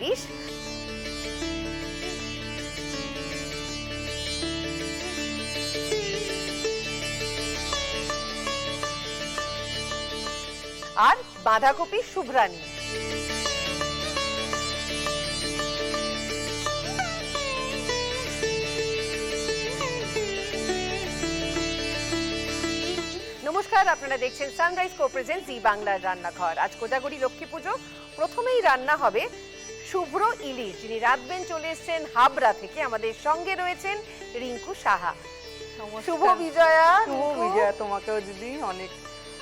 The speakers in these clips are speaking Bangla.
ইলিশ। আর বাঁধাকপি শুভ্রানী। নমস্কার, আপনারা দেখছেন সানরাইজ কো প্রেজেন্ট জি বাংলার রান্নাঘর। আজ কোজাগরি লক্ষ্মী পুজো, প্রথমেই রান্না হবে শুভ্র ইলিশ। যিনি রাঁধবেন চলে এসেছেন হাবড়া থেকে। আমাদের সঙ্গে রয়েছেন রিঙ্কু সাহা। শুভ বিজয়া। শুভ বিজয়া তোমাকেও দিদি। অনেক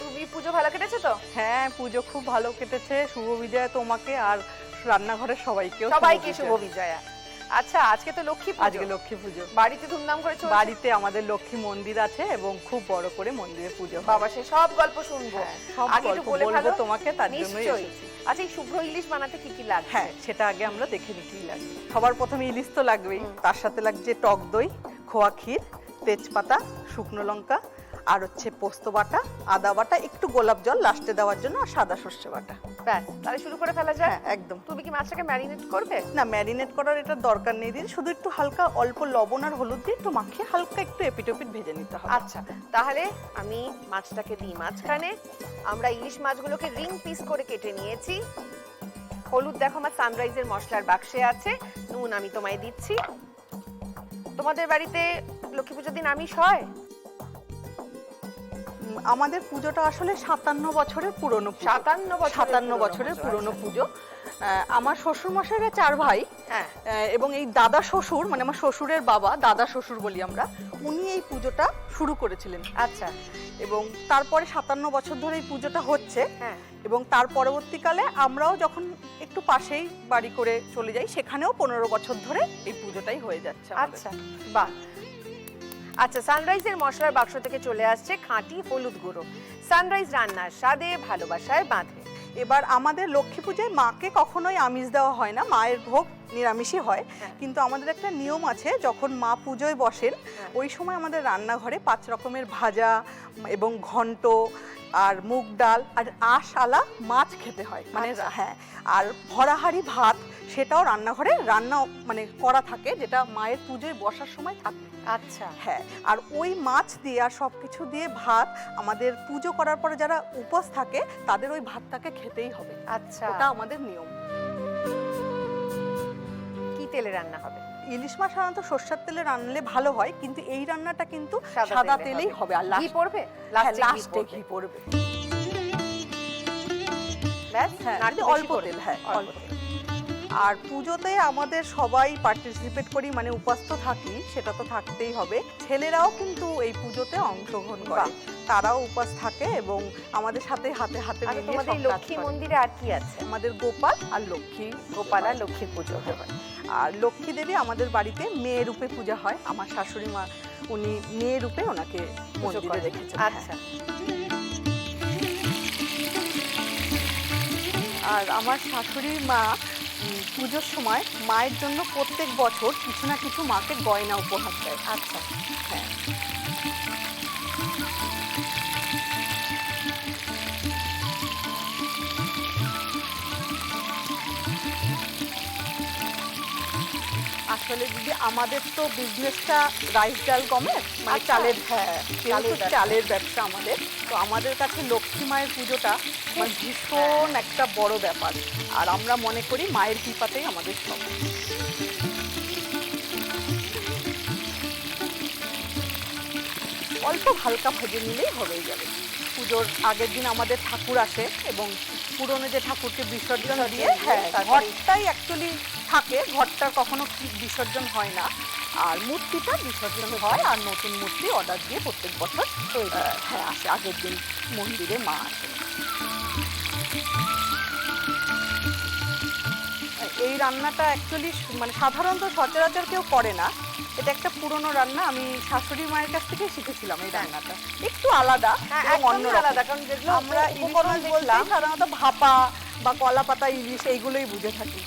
তুমি পুজো ভালো কেটেছে তো? হ্যাঁ, পুজো খুব ভালো কেটেছে। শুভ বিজয়া তোমাকে আর রান্নাঘরের সবাইকে শুভ বিজয়া। আচ্ছা, আজকে তো লক্ষ্মী পুজো। আজকে লক্ষ্মী পুজো বাড়িতে ধুমধাম করে চলছে। বাড়িতে আমাদের লক্ষ্মী মন্দির আছে এবং খুব বড় করে মন্দিরে পুজো হয়। বাবা, সে সব গল্প শুনবো। আগে একটু বলে বলবো তোমাকে, তার জন্যই এসেছি। আচ্ছা, এই শুভ্র ইলিশ বানাতে কি কি লাগবে? হ্যাঁ, সেটা আগে আমরা দেখে নিই কি লাগবে। সবার প্রথমে ইলিশ তো লাগবেই, তার সাথে লাগছে টক দই, খোয়া ক্ষীর, তেজপাতা, শুকনো লঙ্কা, আর হচ্ছে পোস্ত বাটা, আদা বাটা, একটু গোলাপ জল লাস্টে দেওয়ার জন্য, আর সাদা সর্ষে বাটা। ব্যাস, তাহলে শুরু করে ফেলা যায়। হ্যাঁ, একদম। তুমি কি মাছটাকে ম্যারিনেট করবে? না, ম্যারিনেট করার এটা দরকার নেই দিদি, শুধু একটু হালকা অল্প লবণ আর হলুদ দিয়ে একটু মাখিয়ে হালকা একটু এপিটোপিট ভেজে নিতে হবে। আচ্ছা, তাহলে আমি মাছটাকে দিই মাঝখানে। আমরা ইলিশ মাছগুলোকে রিং পিস করে কেটে নিয়েছি। হলুদ দেখো আমার সানরাইজের মশলার বাক্সে আছে। নুন আমি তোমায় দিচ্ছি। তোমাদের বাড়িতে লক্ষ্মী পুজোর দিন আমিষ হয়? আমাদের পুজোটা আসলে 57 বছরের পুরনো। 57 বছরের পুরনো পুজো। আমার শ্বশুর মশাইরা 4 ভাই। হ্যাঁ। এবং এই দাদা শ্বশুর, মানে আমার শ্বশুরের বাবা, দাদা শ্বশুর বলি আমরা, উনি এই পুজোটা শুরু করেছিলেন। আচ্ছা। এবং তারপরে 57 বছর ধরে এই পুজোটা হচ্ছে। হ্যাঁ। এবং তার পরবর্তীকালে আমরাও যখন একটু পাশেই বাড়ি করে চলে যাই, সেখানেও 15 বছর ধরে এই পুজোটাই হয়ে যাচ্ছে। আচ্ছা, বাহ। আচ্ছা, সানরাইজের মশলার বাক্স থেকে চলে আসছে খাঁটি হলুদ গুঁড়ো। সানরাইজ রান্নার স্বাদে ভালোবাসায় বাঁধে। এবার আমাদের লক্ষ্মী পূজায় মাকে কখনোই আমিষ দেওয়া হয় না, মায়ের ভোগ নিরামিষই হয়। কিন্তু আমাদের একটা নিয়ম আছে, যখন মা পুজোয় বসেন ওই সময় আমাদের রান্নাঘরে 5 রকমের ভাজা এবং ঘন্ট আর মুগ ডাল আর আঁশালা মাছ খেতে হয়। মানে হ্যাঁ, আর ভরাহারি ভাত, সেটাও রান্নাঘরে রান্না মানে করা থাকে, যেটা মায়ের পুজোয় বসার সময় থাকে। আচ্ছা। হ্যাঁ, আর ওই মাছ দিয়ে আর সবকিছু দিয়ে ভাত, আমাদের পুজো করার পরে যারা উপোস থাকে তাদের ওই ভাতটাকে খেতেই হবে। আচ্ছা, ওটা আমাদের নিয়ম। কি তেলে রান্না হবে? ইলিশ মাছ সাধারণত সরষের তেলে রান্নালে ভালো হয়, কিন্তু এই রান্নাটা কিন্তু সাদা তেলেই হবে। আর ঘি পড়বে? লাস্টে ঘি পড়বে। ব্যাস, অল্প তেল। হ্যাঁ, অল্প তেল। আর পুজোতে আমাদের সবাই পার্টিসিপেট করি, মানে উপাস তো থাকি, সেটা তো থাকতেই হবে। ছেলেরাও কিন্তু এই পুজোতে অংশগ্রহণ করে, তারাও উপাস থাকে এবং আমাদের সাথে হাতে হাতে মিলিয়ে। তোমাদের লক্ষ্মী মন্দিরে আর কি আছে? আমাদের গোপাল আর লক্ষ্মী, গোপাল আর লক্ষ্মী পুজো হয়। আর লক্ষ্মী দেবী আমাদের বাড়িতে মেয়ে রূপে পূজা হয়। আমার শাশুড়ি মা, উনি মেয়ে রূপে ওনাকে মন্দিরে রেখেছেন। আচ্ছা। আর আমার শাশুড়ি মা পুজোর সময় মায়ের জন্য প্রত্যেক বছর কিছু না কিছু মাকে গয়না উপহার দেয়। আচ্ছা। হ্যাঁ। আসলে দিদি আমাদের তো বিজনেসটা রাইস ডাল গমের, মানে চালের। হ্যাঁ, চালের ব্যবসা আমাদের। তো আমাদের কাছে লক্ষ্মী মায়ের পুজোটা মানে ভীষণ একটা বড় ব্যাপার। আর আমরা মনে করি মায়ের কৃপাতেই আমাদের সব। অল্প হালকা ভেজে নিলেই হয়ে যাবে। পুজোর আগের দিন আমাদের ঠাকুর আসে এবং পুরনো যে ঠাকুরকে বিসর্জন দিয়ে, হ্যাঁ, ঘরটাই অ্যাকচুয়ালি থাকে, ঘরটার কখনো বিসর্জন হয় না। আর মূর্তিটা বিসর্জন হয়, আর নতুন মূর্তি অর্ডার দিয়ে প্রত্যেক বছর হ্যাঁ আসে। আগের দিন মন্দিরে মা আসে। এই রান্নাটা অ্যাকচুয়ালি মানে সাধারণত সচরাচর কেউ করে না। এটা একটা পুরনো রান্না, আমি শাশুড়ি মায়ের কাছ থেকে শিখেছিলাম এই রান্নাটা। একটু আলাদা, অন্য আলাদা, কারণ যেগুলো আমরা ইলিশ মাছ বললাম সাধারণত ভাপা বা কলা পাতা ইলিশ এইগুলোই বুঝে থাকি।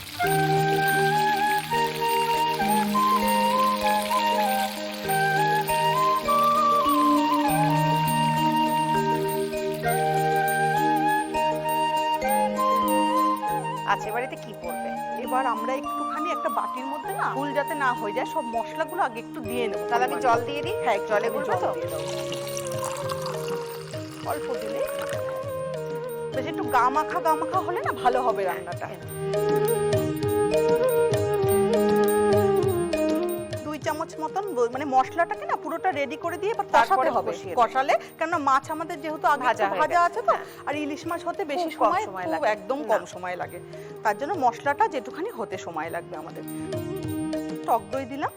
আচ্ছা, এবারেতে কি পড়বে? এবার আমরা একটুখানি একটা বাটির মধ্যে না ভুল যাতে না হয়ে যায় সব মশলাগুলো আগে একটু দিয়ে নেবো। তাহলে আমি জল দিয়ে দিই? হ্যাঁ, জলে জলে গুলবে তো? দিয়ে দাও। অল্প দিলে বেশ একটু গা মাখা হলে না ভালো হবে রান্নাটা। 2 চামচ মতন মানে মশলাটাকে না পুরোটা রেডি করে দিয়ে এবার কষাতে হবে। কষালে কেননা মাছ আমাদের যেহেতু আগে ভাজা আছে তো, আর ইলিশ মাছ হতে বেশি সময় লাগে, একদম কম সময় লাগে। তার জন্য মশলাটা যেটুখানি হতে সময় লাগবে আমাদের। টক দই দিলাম,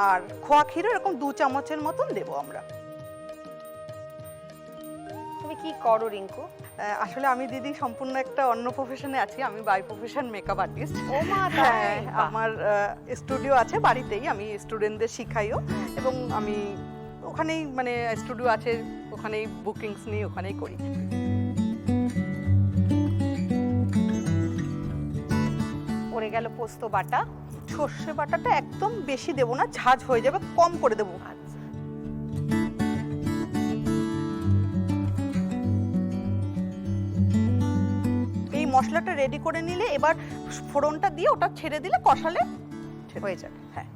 আর খোয়া ক্ষীর এরকম 2 চামচের মতন দেবো আমরা। তুমি কি করো রিঙ্কু? আসলে আমি দিদি সম্পূর্ণ একটা অন্য প্রফেশনে আছি, আমি বাই প্রফেশন মেকআপ আর্টিস্ট। ও মা, হ্যাঁ, আমার স্টুডিও আছে বাড়িতেই, আমি স্টুডেন্টদের শিখাইও এবং আমি ওখানেই মানে স্টুডিও আছে, ওখানেই বুকিংস নিই, ওখানেই করি। পড়ে গেল পোস্ত বাটা। সর্ষে বাটাটা একদম বেশি দেবো না, ঝাঁঝ হয়ে যাবে, কম করে দেবো। এই মশলাটা রেডি করে নিলে এবার ফোড়নটা দিয়ে ওটা ছেড়ে দিলে কষালে হয়ে যাবে। হ্যাঁ,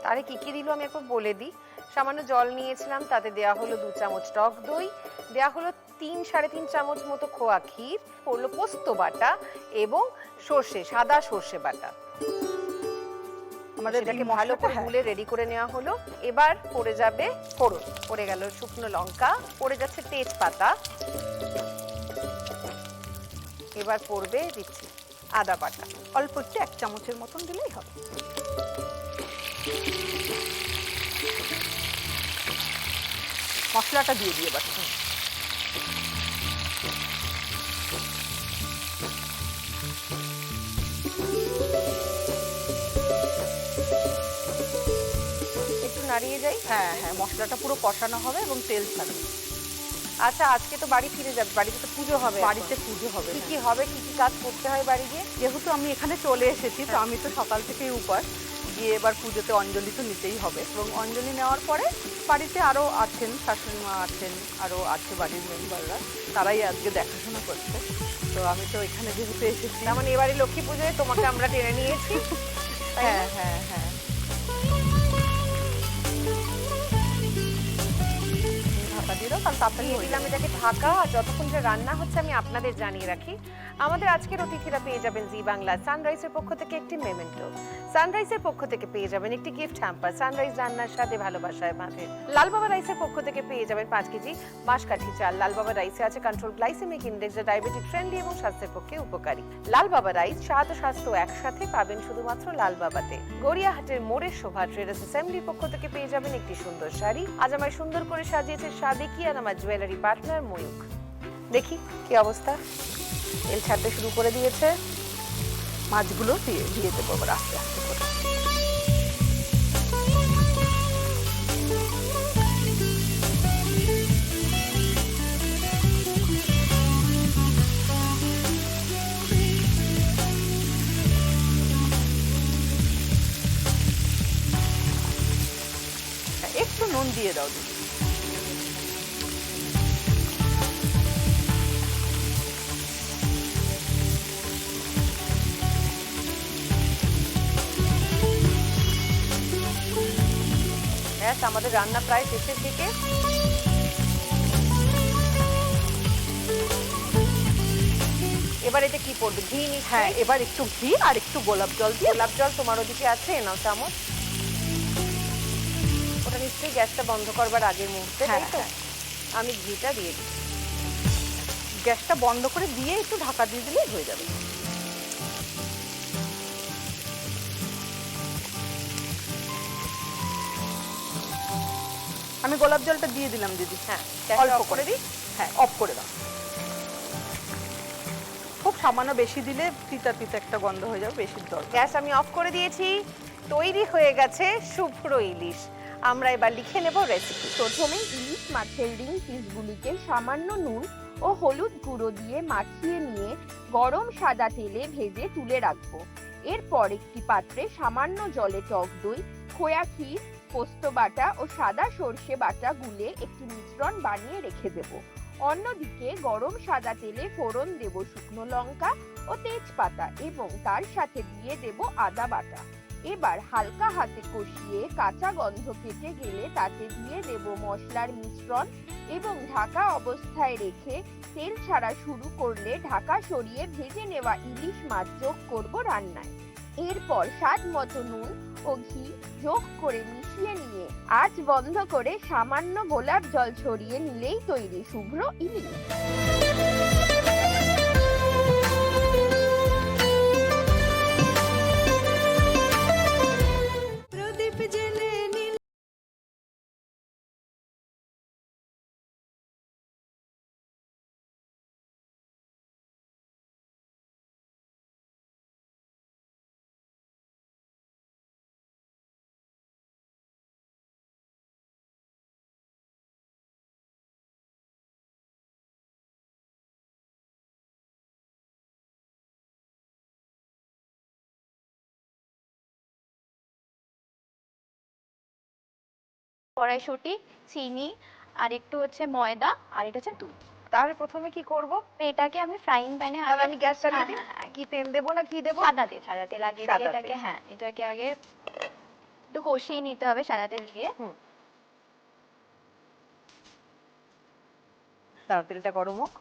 তারে কি কি দিল আমি একবার বলে দিই। সামান্য জল নিয়েছিলাম, তাতে দেয়া হলো 2 চামচ টক দই, দেয়া হলো 3-3.5 চামচ মতো খোয়া ক্ষীর, পড়লো পোস্ত বাটা এবং সাদা সর্ষে বাটা। আমাদের এটাকে ভালো করে গুলে রেডি করে নেওয়া হলো। এবার পড়ে যাবে ফোড়ন, পড়ে গেল শুকনো লঙ্কা, পড়ে যাচ্ছে তেজপাতা, এবার পড়বে দিচ্ছি আদা বাটা, অল্প একটু 1 চামচের মতন দিলেই হবে। মশলাটা দিয়ে দিয়ে এবার একটু নাড়িয়ে যাই। হ্যাঁ হ্যাঁ, মশলাটা পুরো কষানো হবে এবং তেল ছাড়বে। আচ্ছা, আজকে তো বাড়ি ফিরে যাবে, বাড়িতে তো পুজো হবে। বাড়িতে পুজো হবে, কি কি হবে, কি কি কাজ করতে হয় বাড়ি গিয়ে? যেহেতু আমি এখানে চলে এসেছি তো আমি তো সকাল থেকেই উপাস, গিয়ে এবার পুজোতে অঞ্জলি তো নিতেই হবে এবং অঞ্জলি নেওয়ার পরে বাড়িতে আরও আছেন, শাশুড়ি মা আছেন, আরও আছে বাড়ির মেম্বাররা, তারাই আজকে দেখাশোনা করছে। তো আমি তো এখানে যেহেতু এসেছি, তেমন এবারে লক্ষ্মী পুজোয় তোমাকে আমরা টেনে নিয়েছি। হ্যাঁ হ্যাঁ হ্যাঁ, ঢাকা দিয়ে দাও, কারণ তাড়াতাড়ি দিয়ে দিলাম এটাকে ঢাকা। যতক্ষণ যে রান্না হচ্ছে আমি আপনাদের জানিয়ে রাখি, আমাদের আজকের অতিথিরা পেয়ে যাবেন জি বাংলা সানরাইজের পক্ষ থেকে একটি মেমেন্টো, সানরাইজের পক্ষ থেকে পেয়ে যাবেন একটি গিফট হ্যাম্পার, সানরাইজ রান্নার সাথে ভালোবাসায় মাঠে। লাল বাবা রাইসের পক্ষ থেকে পেয়ে যাবেন 5 কেজি বাঁশকাঠি চাল। লাল বাবা রাইসে আছে কন্ট্রোল গ্লাইসেমিক ইন্ডেক্স, যা ডায়াবেটিক ফ্রেন্ডলি এবং স্বাস্থ্যের পক্ষে উপকারী। লাল বাবা রাইস স্বাদ ও স্বাস্থ্য একসাথে পাবেন শুধুমাত্র লাল বাবাতে। গড়িয়াহাটের মোড়ের শোভা ট্রেডার্স অ্যাসেম্বলির পক্ষ থেকে পেয়ে যাবেন একটি সুন্দর শাড়ি। আজ আমায় সুন্দর করে সাজিয়েছে সাদেকি আর আমার জুয়েলারি পার্টনার ময়ূক। দেখি কি অবস্থা, তেল ছাড়তে শুরু করে দিয়েছে। মাছগুলো দিয়ে দেবো আবার আস্তে আস্তে করে। একটু নুন দিয়ে দাও দিদি। ব্যাস, আমাদের রান্না প্রায় শেষের দিকে। এবার এটা কি পড়বে? ঘি? হ্যাঁ, এবার একটু ঘি আর একটু গোলাপ জল দিয়ে। গোলাপ জল তোমার ওদিকে আছে? নাও চামচ। ওটা নিশ্চয়ই গ্যাসটা বন্ধ করবার আগের মুহূর্তে, তাই তো? আমি ঘিটা দিয়ে দিই। গ্যাসটা বন্ধ করে দিয়ে একটু ঢাকা দিয়ে দিলেই হয়ে যাবে। আমি গোলাপ জলটা দিয়ে দিলাম দিদি। হ্যাঁ, অল্প করে দিই। হ্যাঁ, অফ করে দাও। খুব সামান্য বেশি দিলে তিতা তিতা একটা গন্ধ হয়ে যাবে, বেশি দরকার। গ্যাস আমি অফ করে দিয়েছি। তৈরি হয়ে গেছে শুভ্র ইলিশ। আমরা এবার লিখে নেব রেসিপি। প্রথমে ইলিশ মাছের রিং পিসগুলিকে সামান্য নুন ও হলুদ গুঁড়ো দিয়ে মাখিয়ে নিয়ে গরম সাদা তেলে ভেজে তুলে রাখবো। এরপর একটি পাত্রে সামান্য জলে টক দই, খোয়া ক্ষীর, পোস্ত বাটা ও সাদা সর্ষে বাটা গুলে একটি মিশ্রণ বানিয়ে রেখে দেব। অন্যদিকে গরম সাদা তেলে ফোড়ন দেব শুকনো লঙ্কা ও তেজপাতা এবং তার সাথে দিয়ে দেব আদা বাটা। এবার হালকা হাতে কষিয়ে কাঁচা গন্ধ কেটে গেলে তাতে দিয়ে দেব মশলার মিশ্রণ এবং ঢাকা অবস্থায় রেখে তেল ছাড়া শুরু করলে ঢাকা সরিয়ে ভেজে নেওয়া ইলিশ মাছ যোগ করব রান্নায়। এরপর স্বাদ মতো নুন ও ঘি যোগ করে মিশিয়ে নিয়ে আঁচ বন্ধ করে সামান্য গোলাপ জল ছড়িয়ে নিলেই তৈরি শুভ্র ইলিশ। প্রদীপ জেলে নীল কড়াইশুঁটি, চিনি, আর একটু হচ্ছে ময়দা, আর এটা হচ্ছে দুধ। তাহলে প্রথমে কি করব? এটাকে আমি ফ্রাইং প্যানে তাহলে আমি গ্যাস চালিয়ে দিই। কি তেল দেবো না ঘি দেবো? সাদা তেল আগে সাদা দিয়ে এটাকে তেল। এটাকে আগে একটু কষিয়ে নিতে হবে সাদা তেল দিয়ে। তার তেলটা গরম হোক।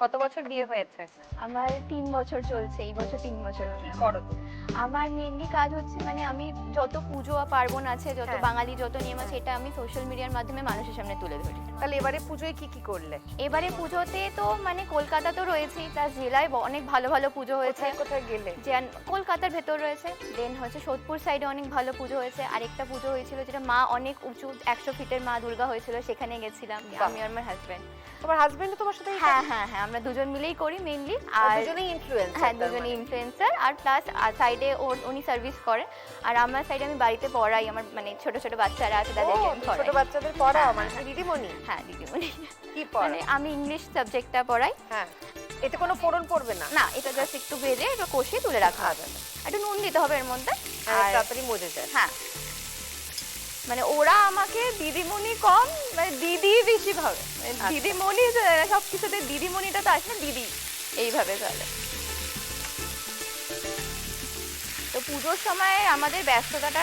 কত বছর বিয়ে হয়েছে? আমার 3 বছর চলছে, এই বছর 3 বছর। কি করো তুমি? আমার মেনলি কাজ হচ্ছে মানে আমি যত পুজো আর পার্বণ আছে, যত হ্যাঁ। বাঙালি যত নিয়ম আছে, এটা আমি সোশ্যাল মিডিয়ার মাধ্যমে মানুষের সামনে তুলে ধরি। তাহলে এবারে পুজোয় কি কি করলে? এবারে পুজোতে তো মানে কলকাতা তো রয়েছেই, প্লাস জেলায় অনেক ভালো ভালো পুজো হয়েছে। কোথায় কোথায় গেলে? যে কলকাতার ভেতর রয়েছে, দেন হচ্ছে সোদপুর সাইডে অনেক ভালো পুজো হয়েছে। আরেকটা পুজো হয়েছিল যেটা মা অনেক উঁচু 100 ফিটের মা দুর্গা হয়েছিল, সেখানে গেছিলাম আমি আর আমার হাজবেন্ড। তোমার হাজবেন্ড তোমার সাথে? হ্যাঁ হ্যাঁ হ্যাঁ, আমরা দুজন মিলেই করি মেইনলি। আর আর দুজনেই ইনফ্লুয়েন্সার? হ্যাঁ, দুজনে ইনফ্লুয়েন্সার। আর প্লাস সাইডে উনি সার্ভিস করেন, আর আমার সাইডে আমি বাড়িতে পড়াই। আমার মানে ছোট ছোট বাচ্চারা আছে, তাদেরকে আমি ছোট পড়াই। বাচ্চাদের পড়াও? হ্যাঁ, মানে তুমি দিদিমণি? হ্যাঁ, দিদিমণি। কি মানে পড়াও? আমি ইংলিশ সাবজেক্টটা পড়াই। হ্যাঁ। এতে কোনো ফোড়ন পড়বে না? না, এটা জাস্ট একটু ভেজে একটু কষিয়ে তুলে রাখা হবে। একটু নুন দিতে হবে এর মধ্যে। আর তাড়াতাড়ি মজে যায়। হ্যাঁ, মানে ওরা আমাকে দিদিমণি কম, মানে দিদি বেশি ভাবে। আচ্ছা। দিদিমণি সবকিছুতে দিদিমণিটা তো আসলে দিদি এইভাবে চলে। তো পুজোর সময় আমাদের ব্যস্ততাটা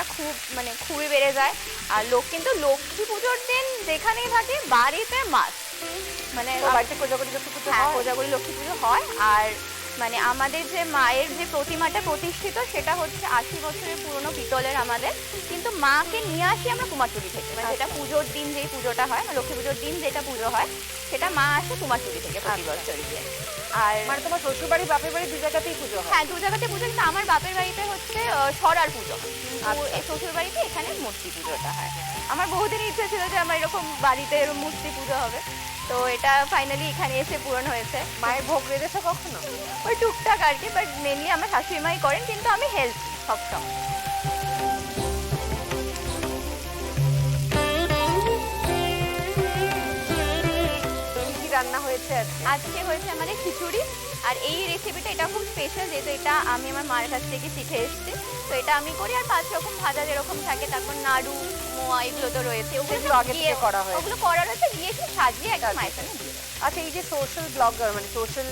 খুবই বেড়ে যায়। আর লোক কিন্তু লক্ষ্মী পুজোর দিন যেখানেই থাকে বাড়িতে মাছ, মানে বাড়িতে কোজাগরি লক্ষ্মী পুজো হ্যাঁ, হয়? কোজাগরি লক্ষ্মী পুজো হয়। আর মানে আমাদের যে মায়ের যে প্রতিমাটা প্রতিষ্ঠিত, সেটা হচ্ছে 80 বছরের পুরনো পিতলের আমাদের। কিন্তু মাকে নিয়ে আসি আমরা কুমারটুলি থেকে, মানে যেটা পুজোর দিন যেই পুজোটা হয়, মানে লক্ষ্মী পুজোর দিন যেটা পুজো হয়, সেটা মা আসে কুমারটুলি থেকে প্রতি বছর গিয়ে। আর মানে তোমার শ্বশুর বাড়ি বাপের বাড়ি দু জায়গাতেই পুজো হয়? হ্যাঁ, দু জায়গাতে পুজো, কিন্তু আমার বাপের বাড়িতে হচ্ছে সরার পুজো, কিন্তু আচ্ছা। এই শ্বশুর বাড়িতে এখানে মূর্তি পুজোটা হয়। আমার বহুদিন ইচ্ছে ছিল যে আমার এরকম বাড়িতে এরকম মূর্তি পুজো হবে, তো এটা ফাইনালি এখানে এসে পূরণ হয়েছে। মায়ের ভোগ রেঁধেছো কখনো? ওই টুকটাক আর কি, বাট মেনলি আমার শাশুড়ি মাই করেন, কিন্তু আমি হেল্প সবসময়। কি কি রান্না হয়েছে আজকে? আজকে হয়েছে আমাদের খিচুড়ি। আর এই রেসিপিটা এটা খুব স্পেশাল, যেহেতু এটা আমি আমার মায়ের কাছ থেকে শিখে এসেছি। তো এটা আমি করি। আর 5 রকম ভাজা যেরকম থাকে, তারপর নাড়ু, মোয়া, এগুলো তো রয়েছে। সেগুলো আগে থেকে করা হয়েছে? ওগুলো করা রয়েছে, গিয়ে একটু সাজিয়ে একদম মায়ের সামনে দিয়ে দেবো। আচ্ছা, এই যে সোশ্যাল ব্লগার মানে সোশ্যাল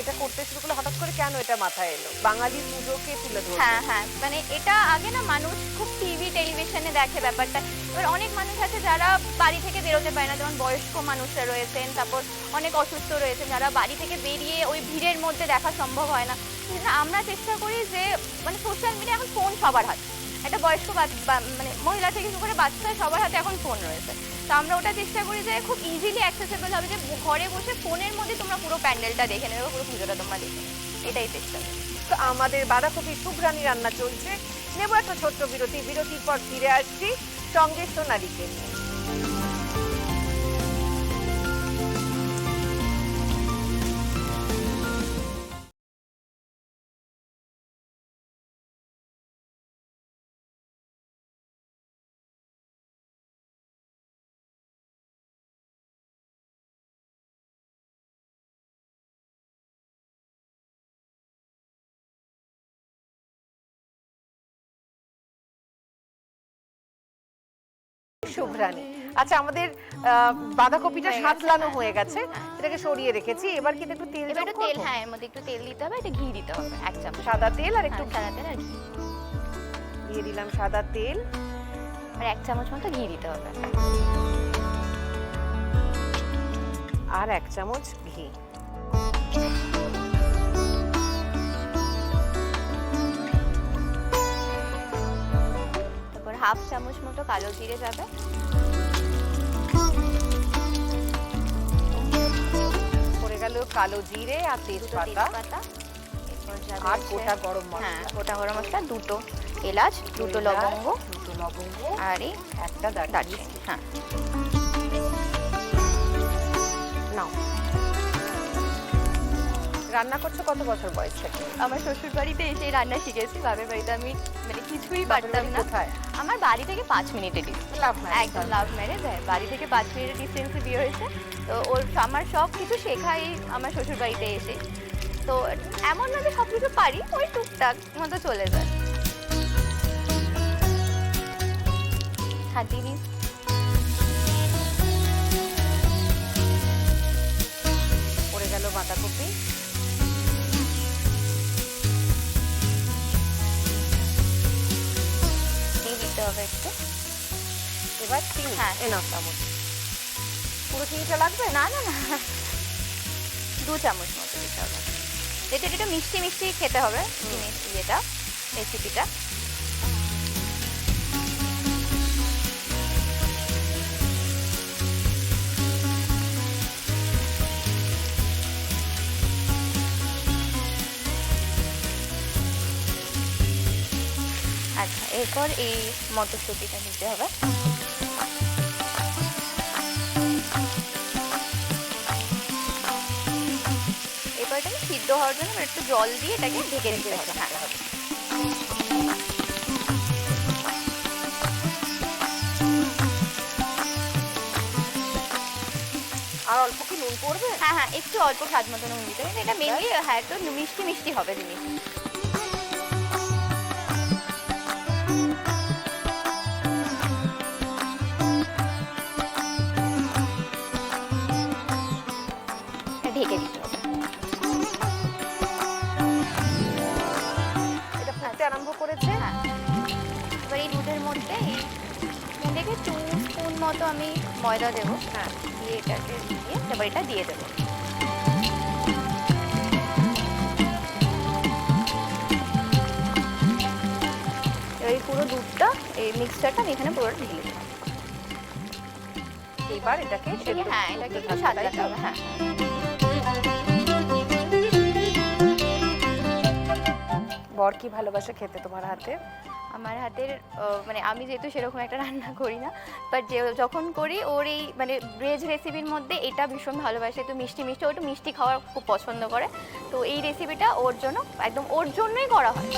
এটা করতে শুরু করলে হঠাৎ করে কেন এটা মাথায় এলো বাঙালির পুজোকে তুলে ধরতে? হ্যাঁ হ্যাঁ, মানে এটা আগে না মানুষ খুব টিভি টেলিভিশনে দেখে ব্যাপারটা। এবার অনেক মানুষ আছে যারা বাড়ি থেকে বেরোতে পারে না, যেমন বয়স্ক মানুষরা রয়েছেন, তারপর অনেক অসুস্থ রয়েছেন, যারা বাড়ি থেকে বেরিয়ে ওই ভিড়ের মধ্যে দেখা সম্ভব হয় না। কিন্তু আমরা চেষ্টা করি যে মানে সোশ্যাল মিডিয়া, এখন ফোন সবার হাতে, একটা বয়স্ক মানে মহিলা থেকে শুরু করে বাচ্চা সবার হাতে এখন ফোন রয়েছে। তো আমরা ওটা চেষ্টা করি যে খুব ইজিলি অ্যাক্সেসেবল হবে, যে ঘরে বসে ফোনের মধ্যে তোমরা পুরো প্যান্ডেলটা দেখে নেবে, পুরো পুজোটা তোমরা দেখে নেবে, এটাই চেষ্টা করি। তো আমাদের বাঁধাকপি শুভ্রানী রান্না চলছে। নেব একটা ছোট্ট বিরতি, বিরতির পর ফিরে আসছি সঙ্গে সোনালীকে নিয়ে। শুভ্রানী, আচ্ছা, আমাদের বাঁধাকপিটা হয়ে গেছে, সাতলানো হ্যাঁ। হয়ে গেছে, এটাকে সরিয়ে রেখেছি। এবার কিন্তু একটু তেল এবার যোগ একটু তেল, করবো? হ্যাঁ এর মধ্যে একটু তেল দিতে হবে, একটু ঘি দিতে হবে 1 চামচ। সাদা তেল আর একটু সাদা তেল আর ঘি, দিয়ে দিলাম সাদা তেল, আর 1 চামচ মতো ঘি দিতে হবে। আর 1 চামচ ঘি। তারপর 1/2 চামচ মতো কালো জিরে যাবে, পড়ে গেল কালো জিরে আর দুটো তেজপাতা তেজপাতা, এরপর যাবে আর হচ্ছে- গোটা গরম হ্যাঁ মশলা, গোটা গরম মশলা, 2টো এলাচ, 2টো লবঙ্গ, দুটো লবঙ্গ আর এই একটা দারচিনি। দারচিনি। হ্যাঁ নাও। রান্না করছো কত বছর বয়স থেকে? আমার শ্বশুর বাড়িতে এসে রান্না শিখেছি, বাপের বাড়িতে আমি মানে কিছুই বাপের পারতাম বাড়ি না। কোথায়? আমার বাড়ি থেকে 5 মিনিটের ডিস্টেন্স, লাভ ম্যারেজ। একদম লাভ ম্যারেজ, হ্যাঁ বাড়ি থেকে 5 মিনিটের ডিস্টেন্সে বিয়ে হয়েছে। তো ওর আমার সব কিছু শেখাই আমার শ্বশুর বাড়িতে এসে। তো এমন না যে সব কিছু পারি, ওই টুকটাক মতো চলে যায়। হ্যাঁ দিদি, পড়ে গেল বাঁধাকপি, দিয়ে দিতে হবে একটু। এবার চিনি। হ্যাঁ। এনাফ চামচ। পুরো চিনিটা লাগবে? না না না, 2 চামচ মতো দিতে হবে, যেটা একটু মিষ্টি মিষ্টি খেতে হবে জিনিস, ইয়েটা রেসিপিটা। আচ্ছা, এরপর এই মটরশুঁটিটা দিতে হবে। এবার এটাকে সিদ্ধ হওয়ার জন্য একটু জল দিয়ে এটাকে ঢেকে দিতে হবে। হ্যাঁ আর অল্প কি নুন পড়বে? হ্যাঁ হ্যাঁ, একটু অল্প স্বাদ মতো নুন দিতে হবে। এটা মেনলি হ্যাঁ একটু মিষ্টি মিষ্টি হবে জিনিস। ঢেকে দিতে হবে। এটা ফুটতে আরম্ভ করেছে। হ্যাঁ, এবার এই দুধের মধ্যে দেখে 2 স্পুন মতো আমি ময়দা দেবো। হ্যাঁ, দিয়ে এটাকে দিয়ে এবার এটা দিয়ে দেবো। এবার এই পুরো দুধটা, এই মিক্সচারটা আমি এখানে পুরো ঢেলে দেবো। এবার এটাকে সেদ্ধ হ্যাঁ এটাকে করতে একটু থাকবো, সাজাতে তাই তো? হবে। হ্যাঁ বর কি ভালোবাসে খেতে তোমার হাতে? আমার হাতের মানে আমি যেহেতু সেরকম একটা রান্না করি না, বাট যখন করি ওর এই মানে ভেজ রেসিপির মধ্যে এটা ভীষণ ভালোবাসে, একটু মিষ্টি মিষ্টি, ও একটু মিষ্টি খাওয়ার খুব পছন্দ করে। তো এই রেসিপিটা ওর জন্য, একদম ওর জন্যই করা হয়।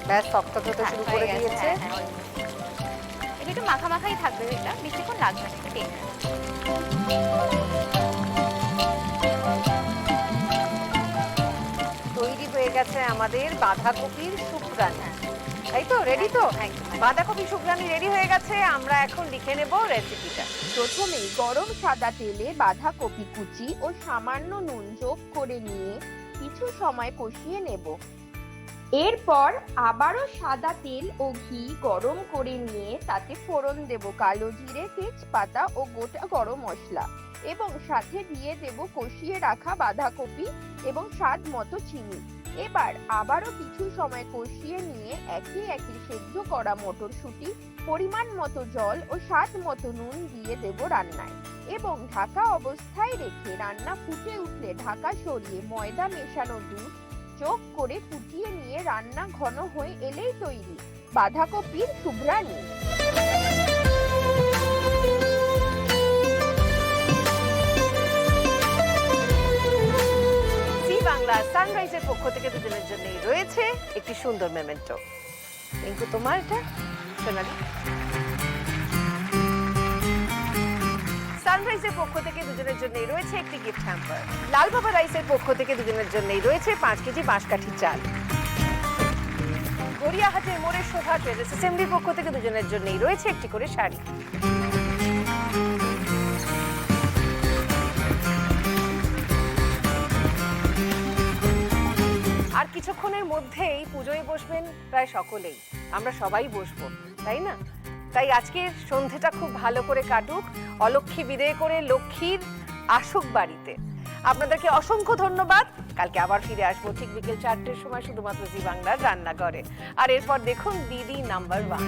ব্যাস শক্ত হতে হ্যাঁ, শুরু হয়ে করে গেছে, দিয়েছে। হ্যাঁ, হ্যাঁ, almost। এটা একটু মাখা মাখাই থাকবে, এটা বেশিক্ষণ লাগবে না, এটা টেনে তৈরি হয়ে গেছে আমাদের বাঁধাকপির শুকরানি, তাই তো? রেডি তো? একদম। বাঁধাকপি শুকরানি রেডি হয়ে গেছে। আমরা এখন লিখে নেব রেসিপিটা। প্রথমে গরম সাদা তেলে বাঁধাকপি কুচি ও সামান্য নুন যোগ করে নিয়ে কিছু সময় কষিয়ে নেব। এরপর আবারও সাদা তেল ও ঘি গরম করে নিয়ে তাতে ফোড়ন দেব কালো জিরে, তেজপাতা ও গোটা গরম মশলা, এবং সাথে দিয়ে দেব কষিয়ে রাখা বাঁধাকপি এবং স্বাদ মতো চিনি। এবার আবারও কিছু সময় কষিয়ে নিয়ে একে একে সেদ্ধ করা মটরশুঁটি, পরিমাণ মতো জল ও স্বাদ মতো নুন দিয়ে দেব রান্নায়, এবং ঢাকা অবস্থায় রেখে রান্না ফুটে উঠলে ঢাকা সরিয়ে ময়দা মেশানো দুধ যোগ করে ফুটিয়ে নিয়ে রান্না ঘন হয়ে এলেই তৈরি বাঁধাকপির শুভ্রানি। জি বাংলা সানরাইজের পক্ষ থেকে দুজনের জন্যই রয়েছে একটি সুন্দর মেমেন্টো। রিঙ্কু, তোমার এটা? সোনালি, সানরাইজের পক্ষ থেকে দুজনের জন্যই রয়েছে একটি গিফট হ্যাম্পার। লাল বাবা রাইসের পক্ষ থেকে দুজনের জন্যই রয়েছে 5 কেজি বাঁশকাঠি চাল। গড়িয়াহাটের মোড়ের শোভা ট্রেডার্স অ্যাসেম্বলির পক্ষ থেকে দুজনের জন্যই রয়েছে একটি করে শাড়ি। আর কিছুক্ষণের মধ্যেই পুজোয় বসবেন প্রায় সকলেই, আমরা সবাই বসবো, তাই না? তাই আজকের সন্ধেটা খুব ভালো করে কাটুক, অলক্ষ্মী বিদেয় করে লক্ষ্মীর আসুক বাড়িতে। আপনাদেরকে অসংখ্য ধন্যবাদ। কালকে আবার ফিরে আসবো ঠিক বিকেল 4টের সময় শুধুমাত্র জি বাংলার রান্নাঘরে। আর এরপর দেখুন দিদি নাম্বার 1।